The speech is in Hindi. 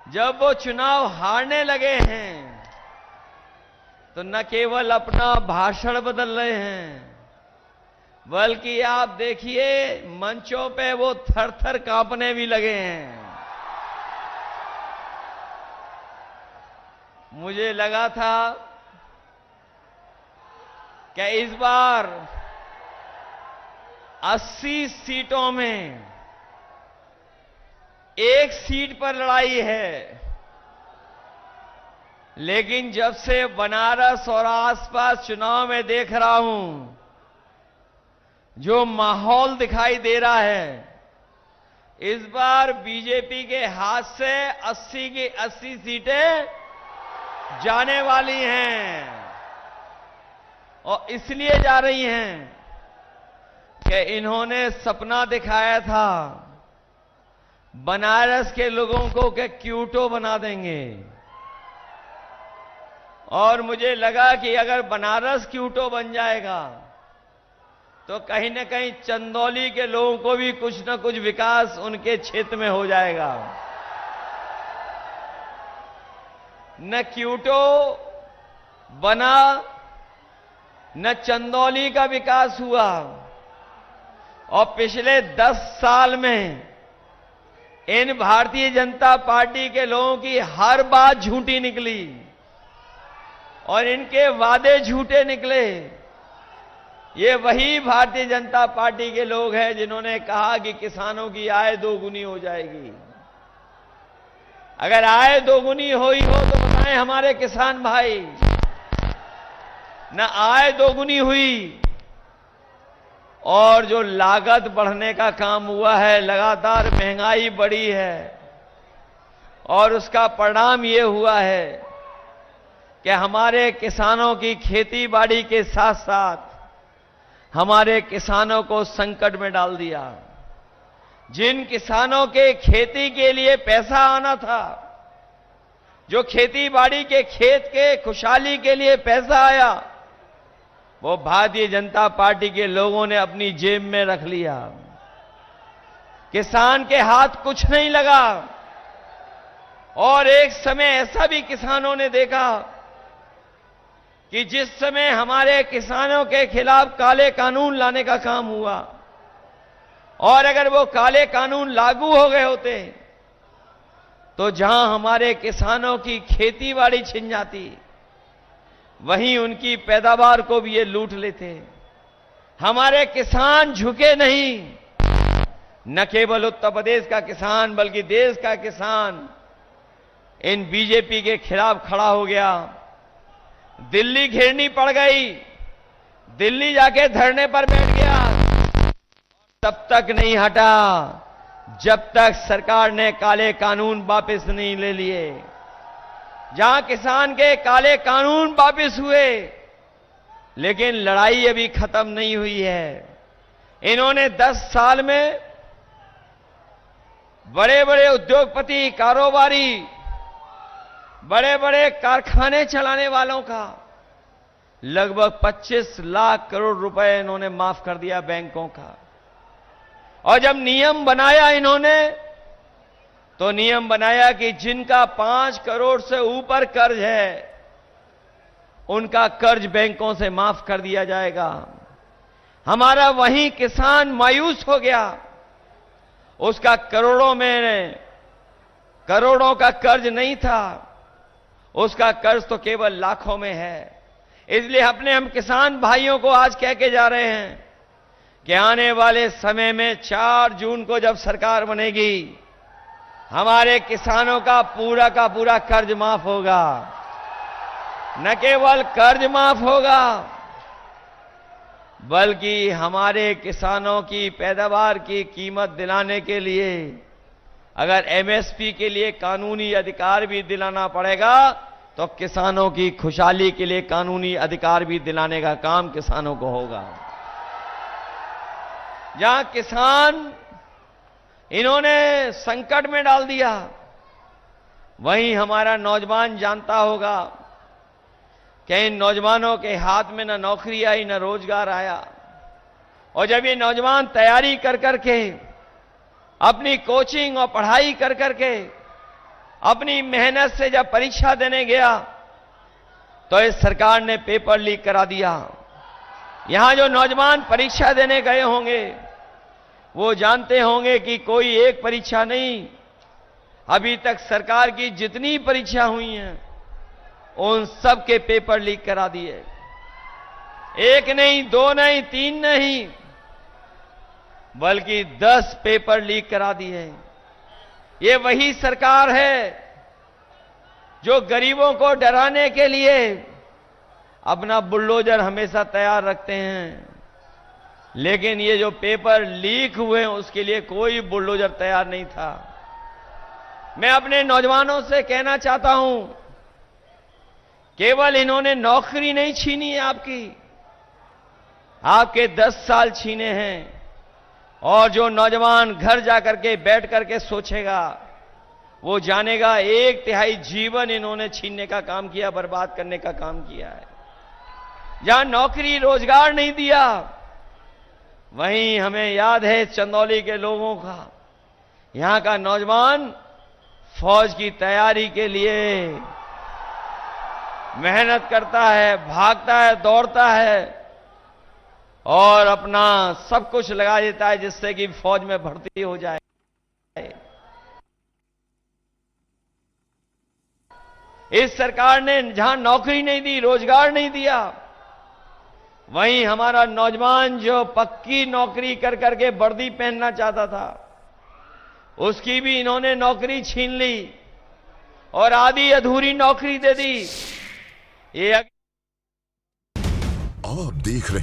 जब वो चुनाव हारने लगे हैं तो न केवल अपना भाषण बदल रहे हैं, बल्कि आप देखिए मंचों पे वो थर थर कांपने भी लगे हैं। मुझे लगा था कि इस बार 80 सीटों में एक सीट पर लड़ाई है, लेकिन जब से बनारस और आसपास चुनाव में देख रहा हूं, जो माहौल दिखाई दे रहा है, इस बार बीजेपी के हाथ से 80 की 80 सीटें जाने वाली हैं। और इसलिए जा रही हैं कि इन्होंने सपना दिखाया था बनारस के लोगों को कि क्यूटो बना देंगे, और मुझे लगा कि अगर बनारस क्यूटो बन जाएगा तो कहीं न कहीं चंदौली के लोगों को भी कुछ न कुछ विकास उनके क्षेत्र में हो जाएगा। न क्यूटो बना, न चंदौली का विकास हुआ, और पिछले 10 साल में इन भारतीय जनता पार्टी के लोगों की हर बात झूठी निकली और इनके वादे झूठे निकले। ये वही भारतीय जनता पार्टी के लोग हैं जिन्होंने कहा कि किसानों की आय दोगुनी हो जाएगी। अगर आय दोगुनी हुई हो तो बताएं हमारे किसान भाई, न आय दोगुनी हुई, और जो लागत बढ़ने का काम हुआ है, लगातार महंगाई बढ़ी है, और उसका परिणाम ये हुआ है कि हमारे किसानों की खेती बाड़ी के साथ साथ हमारे किसानों को संकट में डाल दिया। जिन किसानों के खेती के लिए पैसा आना था, जो खेती बाड़ी के खेत के खुशहाली के लिए पैसा आया, वो भारतीय जनता पार्टी के लोगों ने अपनी जेब में रख लिया। किसान के हाथ कुछ नहीं लगा। और एक समय ऐसा भी किसानों ने देखा कि जिस समय हमारे किसानों के खिलाफ काले कानून लाने का काम हुआ, और अगर वो काले कानून लागू हो गए होते तो जहां हमारे किसानों की खेती बाड़ी छिन जाती, वहीं उनकी पैदावार को भी ये लूट लेते। हमारे किसान झुके नहीं, न केवल उत्तर प्रदेश का किसान बल्कि देश का किसान इन बीजेपी के खिलाफ खड़ा हो गया। दिल्ली घेरनी पड़ गई, दिल्ली जाके धरने पर बैठ गया, तब तक नहीं हटा जब तक सरकार ने काले कानून वापस नहीं ले लिए। जहां किसान के काले कानून वापस हुए, लेकिन लड़ाई अभी खत्म नहीं हुई है। इन्होंने 10 साल में बड़े बड़े उद्योगपति, कारोबारी, बड़े बड़े कारखाने चलाने वालों का लगभग 25 लाख करोड़ रुपए इन्होंने माफ कर दिया बैंकों का। और जब नियम बनाया इन्होंने, तो नियम बनाया कि जिनका 5 करोड़ से ऊपर कर्ज है, उनका कर्ज बैंकों से माफ कर दिया जाएगा। हमारा वही किसान मायूस हो गया। उसका करोड़ों का कर्ज नहीं था, उसका कर्ज तो केवल लाखों में है। इसलिए हम किसान भाइयों को आज कह के जा रहे हैं कि आने वाले समय में 4 जून को जब सरकार बनेगी, हमारे किसानों का पूरा कर्ज माफ होगा। न केवल कर्ज माफ होगा, बल्कि हमारे किसानों की पैदावार की कीमत दिलाने के लिए अगर एमएसपी के लिए कानूनी अधिकार भी दिलाना पड़ेगा, तो किसानों की खुशहाली के लिए कानूनी अधिकार भी दिलाने का काम किसानों को होगा। जहां किसान इन्होंने संकट में डाल दिया, वहीं हमारा नौजवान जानता होगा कि इन नौजवानों के हाथ में न नौकरी आई, न रोजगार आया। और जब ये नौजवान तैयारी कर करके, अपनी कोचिंग और पढ़ाई कर करके अपनी मेहनत से जब परीक्षा देने गया तो इस सरकार ने पेपर लीक करा दिया। यहां जो नौजवान परीक्षा देने गए होंगे वो जानते होंगे कि कोई एक परीक्षा नहीं, अभी तक सरकार की जितनी परीक्षा हुई हैं उन सब के पेपर लीक करा दिए। एक नहीं, दो नहीं, तीन नहीं, बल्कि 10 पेपर लीक करा दिए। ये वही सरकार है जो गरीबों को डराने के लिए अपना बुलडोजर हमेशा तैयार रखते हैं, लेकिन ये जो पेपर लीक हुए उसके लिए कोई बुलडोजर तैयार नहीं था। मैं अपने नौजवानों से कहना चाहता हूं, केवल इन्होंने नौकरी नहीं छीनी है आपके 10 साल छीने हैं। और जो नौजवान घर जाकर के बैठ करके सोचेगा वो जानेगा 1/3 जीवन इन्होंने छीनने का काम किया, बर्बाद करने का काम किया है। जहां नौकरी रोजगार नहीं दिया, वहीं हमें याद है चंदौली के लोगों का, यहां का नौजवान फौज की तैयारी के लिए मेहनत करता है, भागता है, दौड़ता है और अपना सब कुछ लगा देता है जिससे कि फौज में भर्ती हो जाए। इस सरकार ने जहां नौकरी नहीं दी, रोजगार नहीं दिया, वहीं हमारा नौजवान जो पक्की नौकरी कर करके वर्दी पहनना चाहता था उसकी भी इन्होंने नौकरी छीन ली और आधी अधूरी नौकरी दे दी। ये आप देख रहे हैं